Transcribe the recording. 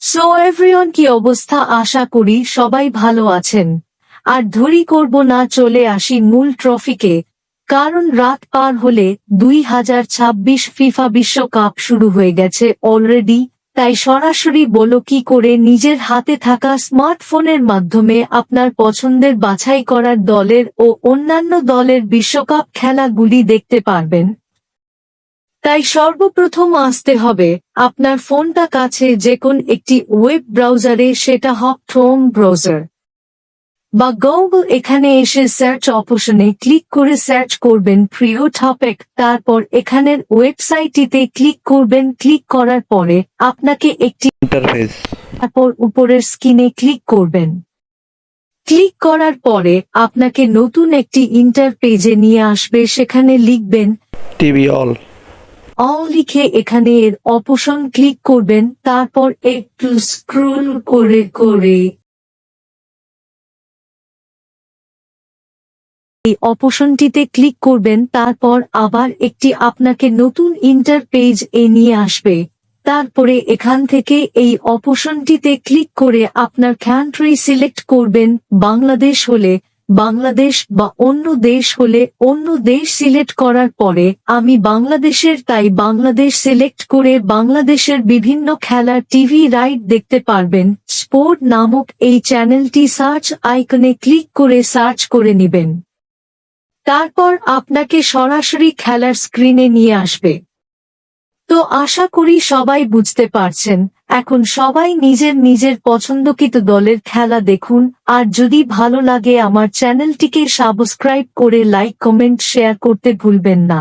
So everyone, কি অবস্থা? আশা করি সবাই ভালো আছেন। আর দেরি করব না, চলে আসি মূল ট্রফিকে। কারণ রাত পার হলে 2026 ফিফা বিশ্বকাপ শুরু হয়ে গেছে অলরেডি। তাই সরাসরি বলো কি করে নিজের হাতে থাকা স্মার্টফোনের মাধ্যমে আপনার পছন্দের বাছাই করার দলের ও অন্যান্য দলের বিশ্বকাপ খেলাগুলি দেখতে পারবেন। তাই সর্বপ্রথম আসতে হবে আপনার ফোনটা কাছে যে কোন একটি ওয়েব ব্রাউজারে, সেটা হোক ক্রোম ব্রাউজার বা গুগল। এখানে এসে সার্চ অপশনে ক্লিক করে সার্চ করবেন প্রিয় টপিক, তারপর এখানের ওয়েবসাইটটিতে ক্লিক করবেন। ক্লিক করার পরে আপনাকে একটি ইন্টারফেস তারপর উপরের স্ক্রিনে ক্লিক করবেন। ক্লিক করার পরে আপনাকে নতুন একটি ইন্টারপেজে নিয়ে আসবে, সেখানে লিখবেন টিভি অল লিখে এখানে এর অপশন ক্লিক করবেন। তারপর একটু স্ক্রল করে করে এই অপশনটিতে ক্লিক করবেন। তারপর আবার একটি আপনাকে নতুন ইন্টারপেজ নিয়ে আসবে। তারপরে এখান থেকে এই অপশনটিতে ক্লিক করে আপনার কান্ট্রি সিলেক্ট করবেন। বাংলাদেশ হলে বাংলাদেশ বা অন্য দেশ হলে অন্য দেশ সিলেক্ট করার পরে আমি বাংলাদেশের, তাই বাংলাদেশ সিলেক্ট করে বাংলাদেশের বিভিন্ন খেলার টিভি রাইট দেখতে পারবেন। স্পোর্ট নামক এই চ্যানেলটি সার্চ আইকনে ক্লিক করে সার্চ করে নেবেন। তারপর আপনাকে সরাসরি খেলার স্ক্রিনে নিয়ে আসবে। তো আশা করি সবাই বুঝতে পারছেন। এখন সবাই নিজের নিজের পছন্দকৃত দলের খেলা দেখুন। আর যদি ভালো লাগে আমার চ্যানেলটিকে সাবস্ক্রাইব করে লাইক, কমেন্ট, শেয়ার করতে ভুলবেন না।